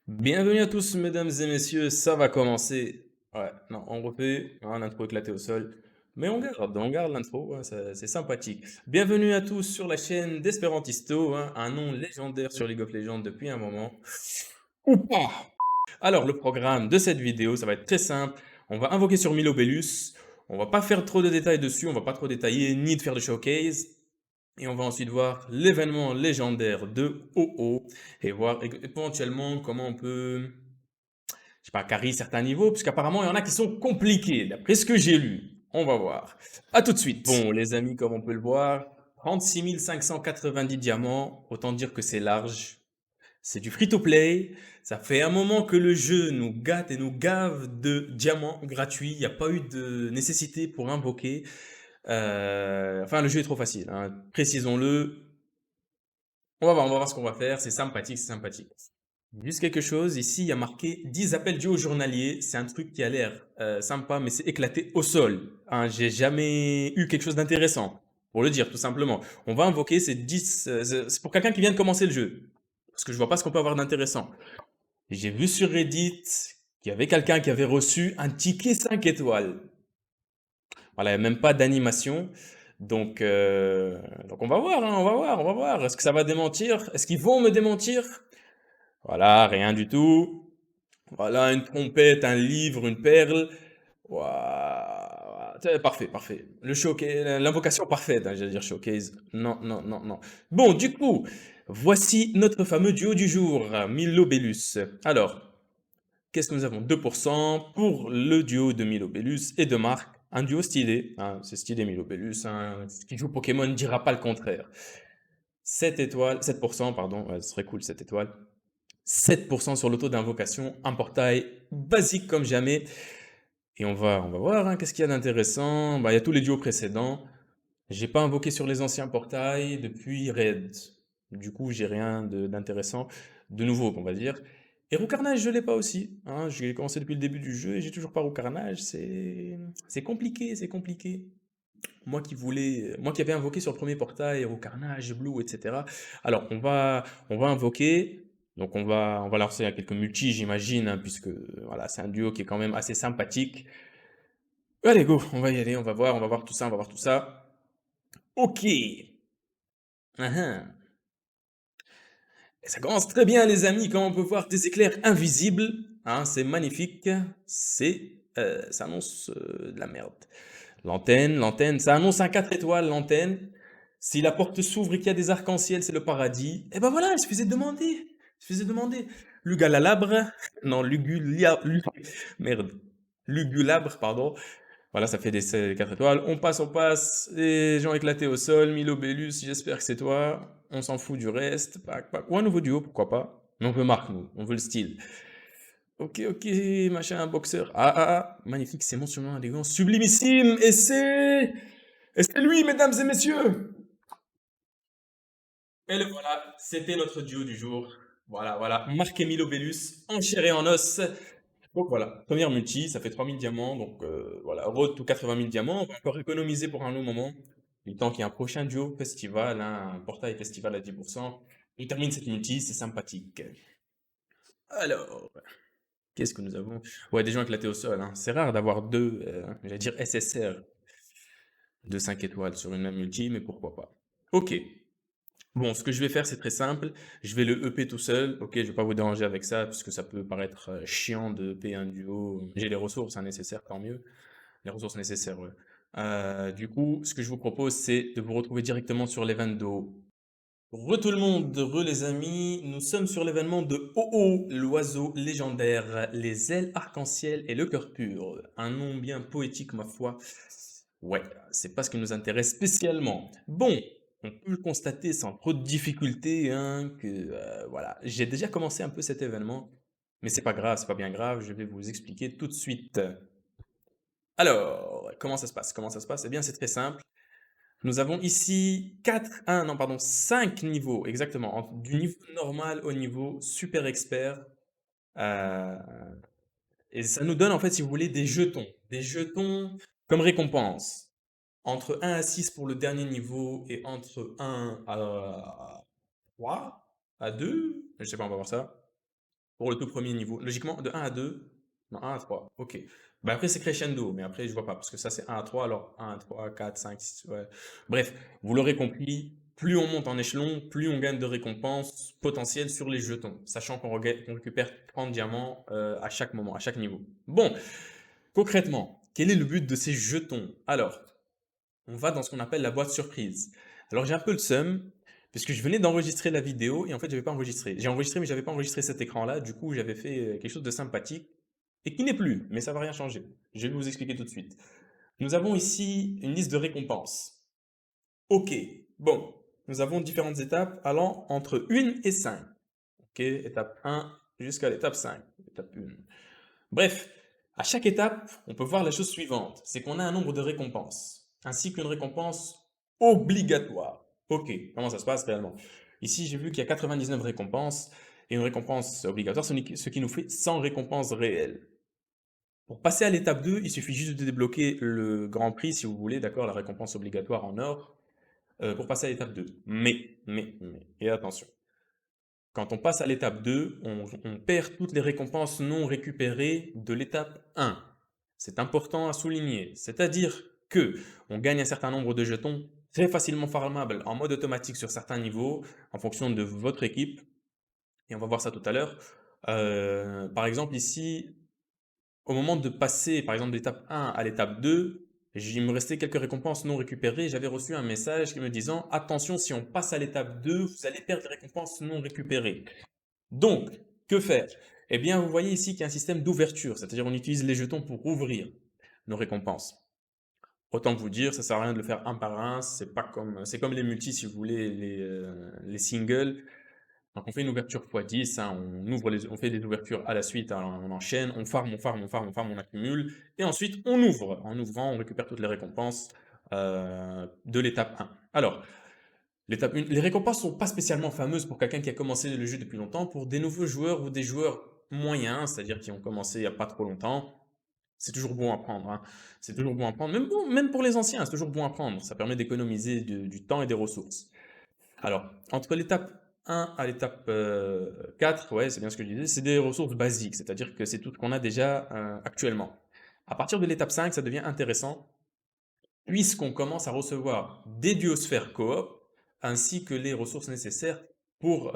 Bienvenue à tous, mesdames et messieurs, ça va commencer. Ouais, non, on refait, hein, l'intro éclaté au sol. Mais on garde l'intro, hein, c'est sympathique. Bienvenue à tous sur la chaîne d'Espérantisto, hein, un nom légendaire sur League of Legends depuis un moment. Ou pas. Alors, le programme de cette vidéo, ça va être très simple. On va invoquer sur Milobellus. On va pas faire trop de détails dessus, on va pas trop détailler, ni de faire de showcase. Et on va ensuite voir l'événement légendaire de OO et voir éventuellement comment on peut, je sais pas, carry certains niveaux, puisqu'apparemment il y en a qui sont compliqués, d'après ce que j'ai lu. On va voir. À tout de suite. Bon, les amis, comme on peut le voir, 36 590 diamants, autant dire que c'est large. C'est du free-to-play. Ça fait un moment que le jeu nous gâte et nous gave de diamants gratuits. Il n'y a pas eu de nécessité pour invoquer. Enfin, le jeu est trop facile, hein. Précisons-le. On va voir ce qu'on va faire. C'est sympathique, c'est sympathique. Juste quelque chose, ici, il y a marqué 10 appels duo journaliers. C'est un truc qui a l'air sympa, mais c'est éclaté au sol. Hein, j'ai jamais eu quelque chose d'intéressant, pour le dire, tout simplement. On va invoquer ces 10... c'est pour quelqu'un qui vient de commencer le jeu. Parce que je vois pas ce qu'on peut avoir d'intéressant. J'ai vu sur Reddit qu'il y avait quelqu'un qui avait reçu un ticket 5 étoiles. Voilà, il n'y a même pas d'animation. Donc on va voir, hein, on va voir, on va voir. Est-ce que ça va démentir? Est-ce qu'ils vont me démentir? Voilà, rien du tout. Voilà, une trompette, un livre, une perle. Ouah, parfait, parfait. Le showcase, l'invocation parfaite, hein, j'allais dire showcase. Non, non, non, non. Bon, du coup, voici notre fameux duo du jour, Milobellus. Alors, qu'est-ce que nous avons? 2% pour le duo de Milobellus et de Marc. Un duo stylé, hein, c'est stylé Milobellus, hein, qui joue Pokémon ne dira pas le contraire. 7 étoiles, 7%, pardon, ouais, ce serait cool 7 étoiles. 7% sur l'auto d'invocation, un portail basique comme jamais. Et on va voir, hein, qu'est-ce qu'il y a d'intéressant. Bah, il y a tous les duos précédents. J'ai pas invoqué sur les anciens portails depuis Raid. Du coup, j'ai rien d'intéressant, de nouveau, on va dire. Et Roucarnage, je l'ai pas aussi, hein. J'ai commencé depuis le début du jeu et j'ai toujours pas Roucarnage. C'est compliqué, c'est compliqué. Moi qui avais invoqué sur le premier portail Roucarnage, Blue, etc. Alors, on va invoquer. Donc, on va lancer à quelques multis, j'imagine, hein, puisque voilà, c'est un duo qui est quand même assez sympathique. Allez, go, on va y aller, on va voir tout ça, on va voir tout ça. Ok. Uhum. Et ça commence très bien, les amis, comme on peut voir des éclairs invisibles. Hein, c'est magnifique. Ça annonce de la merde. L'antenne, ça annonce un 4 étoiles, l'antenne. Si la porte s'ouvre et qu'il y a des arcs-en-ciel, c'est le paradis. Et ben voilà, il suffisait de demander. Il suffisait de demander. Lugalabre, non, merde. Lugulabre, pardon. Voilà, ça fait des 4 étoiles. On passe. Les gens éclatés au sol. Milobellus, j'espère que c'est toi. On s'en fout du reste. Pac, pac. Ou un nouveau duo, pourquoi pas. Mais on veut Marc, nous. On veut le style. Ok, ok, machin, un boxeur. Ah, ah, ah. Magnifique, c'est mentionnement élégant. Sublimissime. Et c'est... Et c'est lui, mesdames et messieurs. Et le voilà, c'était notre duo du jour. Voilà, voilà. Marc et Milobellus, en chair et en os. Donc voilà, première multi, ça fait 3000 diamants. Donc voilà, road to 80 000 diamants. On va encore économiser pour un long moment. Le temps qu'il y ait un prochain duo festival, hein, un portail festival à 10%. On termine cette multi, c'est sympathique. Alors, qu'est-ce que nous avons? Ouais, des gens éclatés au sol, hein. C'est rare d'avoir deux, j'allais dire SSR de 5 étoiles sur une même multi, mais pourquoi pas. Ok. Bon, ce que je vais faire, c'est très simple. Je vais le EP tout seul. Ok, je vais pas vous déranger avec ça, puisque ça peut paraître chiant de EP un duo. J'ai les ressources hein, nécessaires, tant mieux. Les ressources nécessaires, ouais. Du coup, ce que je vous propose, c'est de vous retrouver directement sur l'événement. Re tout le monde, re les amis, nous sommes sur l'événement de Oh, l'oiseau légendaire, les ailes arc-en-ciel et le cœur pur. Un nom bien poétique, ma foi. Ouais, c'est pas ce qui nous intéresse spécialement. Bon, on peut le constater sans trop de difficultés, hein, que voilà, j'ai déjà commencé un peu cet événement, mais c'est pas grave, c'est pas bien grave, je vais vous expliquer tout de suite. Alors, comment ça se passe? Comment ça se passe? Eh bien, c'est très simple. Nous avons ici 5 niveaux, exactement, du niveau normal au niveau super expert. euh, et ça nous donne, en fait, si vous voulez, des jetons comme récompense. Entre 1 à 6 pour le dernier niveau et entre 1 à 3, à 2, je sais pas, on va voir ça. pour le tout premier niveau. Logiquement, de 1 à 2, non, 1 à 3, ok. Bah après, c'est crescendo, mais après, je vois pas, parce que ça, c'est 1 à 3, alors 1 à 3, 4, 5, 6, ouais. Bref, vous l'aurez compris, plus on monte en échelon, plus on gagne de récompenses potentielles sur les jetons, sachant qu'on récupère 30 diamants à chaque moment, à chaque niveau. Bon, concrètement, quel est le but de ces jetons? Alors, on va dans ce qu'on appelle la boîte surprise. Alors j'ai un peu le seum, puisque je venais d'enregistrer la vidéo et en fait j'avais pas enregistré. J'ai enregistré mais j'avais pas enregistré cet écran-là, du coup j'avais fait quelque chose de sympathique et qui n'est plus, mais ça va rien changer. Je vais vous expliquer tout de suite. Nous avons ici une liste de récompenses. Ok, bon, nous avons différentes étapes allant entre 1 et 5. Ok, étape 1 jusqu'à l'étape 5. Étape 1. Bref, à chaque étape, on peut voir la chose suivante, c'est qu'on a un nombre de récompenses, ainsi qu'une récompense obligatoire. Ok, comment ça se passe réellement? Ici, j'ai vu qu'il y a 99 récompenses, et une récompense obligatoire, ce qui nous fait 100 récompenses réelles. Pour passer à l'étape 2, il suffit juste de débloquer le grand prix, si vous voulez, d'accord, la récompense obligatoire en or, pour passer à l'étape 2. Et attention, quand on passe à l'étape 2, on perd toutes les récompenses non récupérées de l'étape 1. C'est important à souligner. C'est-à-dire que on gagne un certain nombre de jetons très facilement farmables en mode automatique sur certains niveaux en fonction de votre équipe. Et on va voir ça tout à l'heure. Par exemple, ici, au moment de passer, par exemple, de l'étape 1 à l'étape 2, il me restait quelques récompenses non récupérées. J'avais reçu un message qui me disant, attention, si on passe à l'étape 2, vous allez perdre des récompenses non récupérées. Donc, que faire? Eh bien, vous voyez ici qu'il y a un système d'ouverture, c'est-à-dire on utilise les jetons pour ouvrir nos récompenses. Autant que vous dire, ça sert à rien de le faire un par un, c'est comme les multis si vous voulez, les singles. Donc on fait une ouverture x10, hein, on fait des ouvertures à la suite, hein, on enchaîne, on accumule, et ensuite on ouvre. En ouvrant, on récupère toutes les récompenses de l'étape 1. Alors, l'étape 1, les récompenses sont pas spécialement fameuses pour quelqu'un qui a commencé le jeu depuis longtemps. Pour des nouveaux joueurs ou des joueurs moyens, c'est-à-dire qui ont commencé il n'y a pas trop longtemps, c'est toujours bon à prendre, hein. C'est toujours bon à prendre, même pour les anciens, c'est toujours bon à prendre. Ça permet d'économiser du temps et des ressources. Alors, entre l'étape 1 à l'étape 4, ouais, c'est bien ce que je disais, c'est des ressources basiques, c'est-à-dire que c'est tout ce qu'on a déjà actuellement. À partir de l'étape 5, ça devient intéressant puisqu'on commence à recevoir des duosphères coop, ainsi que les ressources nécessaires pour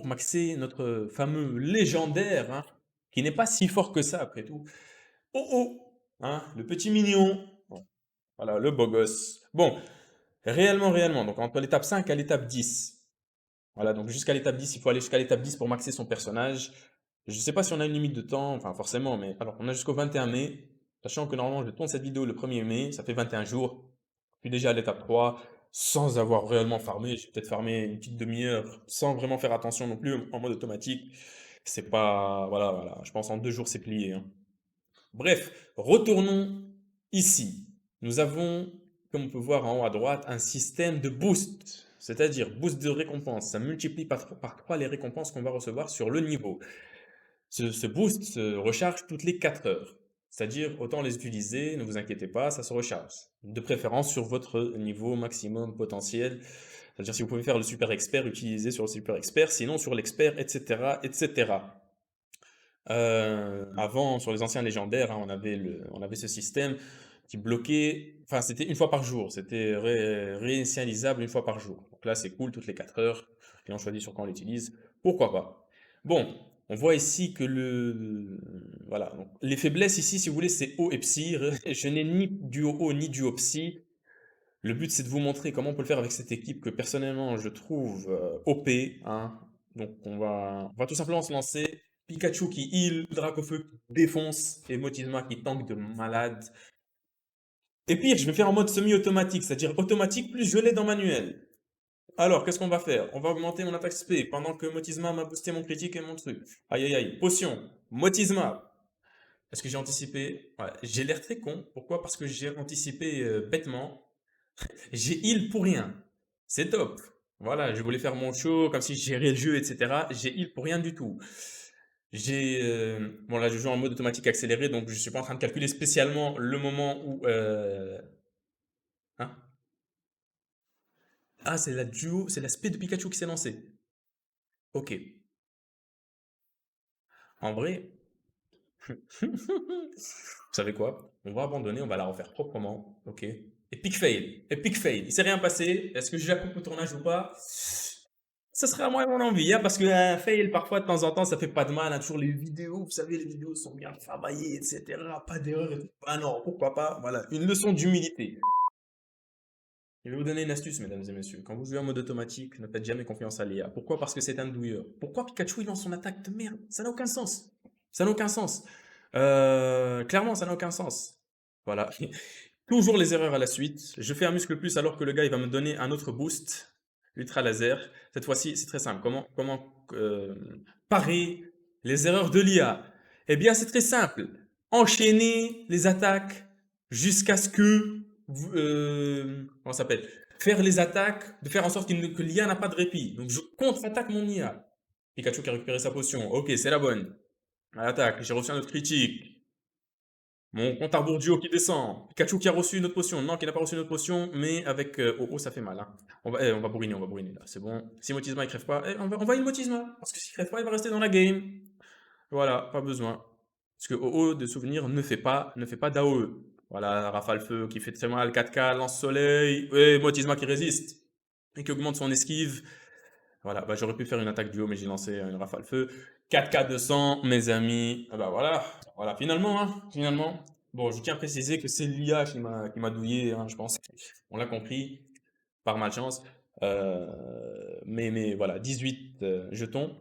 maxer notre fameux légendaire, hein, qui n'est pas si fort que ça après tout. Oh oh, hein, le petit mignon. Bon, voilà, le beau gosse. Bon, réellement, donc entre l'étape 5 à l'étape 10. Voilà, donc jusqu'à l'étape 10, il faut aller jusqu'à l'étape 10 pour maxer son personnage. Je ne sais pas si on a une limite de temps, enfin forcément, mais alors on a jusqu'au 21 mai, sachant que normalement je tourne cette vidéo le 1er mai, ça fait 21 jours. Je suis déjà à l'étape 3, sans avoir réellement farmé. J'ai peut-être farmé une petite demi-heure, sans vraiment faire attention non plus, en mode automatique. C'est pas, voilà, je pense en 2 jours c'est plié, hein. Bref, retournons ici. Nous avons, comme on peut voir en haut à droite, un système de boost, c'est-à-dire boost de récompense. Ça multiplie par 3 les récompenses qu'on va recevoir sur le niveau. Ce boost se recharge toutes les 4 heures. C'est-à-dire, autant les utiliser, ne vous inquiétez pas, ça se recharge. De préférence sur votre niveau maximum potentiel. C'est-à-dire, si vous pouvez faire le super expert, utilisez sur le super expert, sinon sur l'expert, etc., etc. Avant, sur les anciens légendaires, hein, on avait ce système qui bloquait, enfin, c'était une fois par jour, c'était réinitialisable une fois par jour. Donc là, c'est cool, toutes les 4 heures, et on choisit sur quoi on l'utilise. Pourquoi pas? Bon, on voit ici que voilà, donc, les faiblesses ici, si vous voulez, c'est haut et psy. Je n'ai ni duo haut ni duo psy. Le but, c'est de vous montrer comment on peut le faire avec cette équipe que personnellement, je trouve OP, hein. Donc, on va tout simplement se lancer. Pikachu qui heal, Dracofeu qui défonce, et Motisma qui tank de malade. Et pire, je vais faire en mode semi-automatique, c'est-à-dire automatique plus je l'ai dans manuel. Alors, qu'est-ce qu'on va faire? On va augmenter mon attaque SP pendant que Motisma m'a boosté mon critique et mon truc. Aïe aïe aïe, potion, Motisma. Est-ce que j'ai anticipé? Ouais, j'ai l'air très con. Pourquoi? Parce que j'ai anticipé bêtement. J'ai heal pour rien. C'est top. Voilà, je voulais faire mon show comme si je gérais le jeu, etc. J'ai heal pour rien du tout. Bon là, je joue en mode automatique accéléré, donc je suis pas en train de calculer spécialement le moment où. Hein? Ah, c'est la duo, c'est l'aspect de Pikachu qui s'est lancé. Ok. En vrai, vous savez quoi? On va abandonner, on va la refaire proprement, ok? Epic fail, epic fail. Il s'est rien passé. Est-ce que je la coupe au tournage ou pas? Ça serait à moi et mon envie, hein, parce qu'un fail, parfois, de temps en temps, ça fait pas de mal, hein, toujours les vidéos, vous savez, les vidéos sont bien travaillées, etc. Pas d'erreur et tout. Ah non, pourquoi pas? Voilà, une leçon d'humilité. Je vais vous donner une astuce, mesdames et messieurs. Quand vous jouez en mode automatique, ne faites jamais confiance à l'IA. Pourquoi? Parce que c'est un douilleur. Pourquoi Pikachu il lance son attaque de merde? Ça n'a aucun sens. Ça n'a aucun sens. Clairement, ça n'a aucun sens. Voilà. Toujours les erreurs à la suite. Je fais un muscle plus alors que le gars il va me donner un autre boost. Ultra laser. Cette fois-ci, c'est très simple. Comment parer les erreurs de l'IA? Eh bien, c'est très simple. Enchaîner les attaques jusqu'à ce que comment ça s'appelle? Faire les attaques, de faire en sorte que l'IA n'a pas de répit. Donc, je contre-attaque mon IA. Pikachu qui a récupéré sa potion. Ok, c'est la bonne. Attaque, j'ai reçu un autre critique. Mon compte à rebours duo qui descend. Pikachu qui a reçu une autre potion. Non, qui n'a pas reçu une autre potion, mais avec Oh, ça fait mal. Hein. On va bourriner là. C'est bon. Si Motisma il crève pas, on va il Motisma. Parce que s'il crève pas, il va rester dans la game. Voilà, pas besoin. Parce que OO de souvenir ne fait pas d'AOE. Voilà, Rafale Feu qui fait très mal, 4K, lance-soleil, et Motisma qui résiste et qui augmente son esquive. Voilà, bah, j'aurais pu faire une attaque duo, mais j'ai lancé une Rafale Feu. 4K 200, mes amis. Ah bah voilà, voilà, finalement, hein, finalement. Bon, je tiens à préciser que c'est l'IA qui m'a douillé, hein, je pense. On l'a compris, par malchance. Mais voilà, 18 jetons.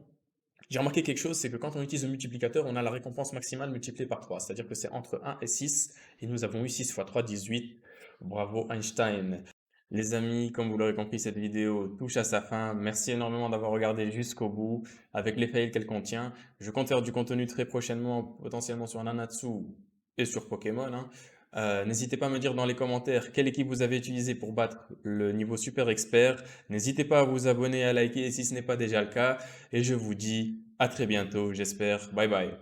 J'ai remarqué quelque chose, c'est que quand on utilise le multiplicateur, on a la récompense maximale multipliée par 3. C'est-à-dire que c'est entre 1 et 6. Et nous avons eu 6 fois 3, 18. Bravo Einstein. Les amis, comme vous l'aurez compris, cette vidéo touche à sa fin. Merci énormément d'avoir regardé jusqu'au bout, avec les fails qu'elle contient. Je compte faire du contenu très prochainement, potentiellement sur Nanatsu et sur Pokémon, hein. N'hésitez pas à me dire dans les commentaires quelle équipe vous avez utilisé pour battre le niveau super expert. N'hésitez pas à vous abonner, à liker si ce n'est pas déjà le cas. Et je vous dis à très bientôt, j'espère. Bye bye.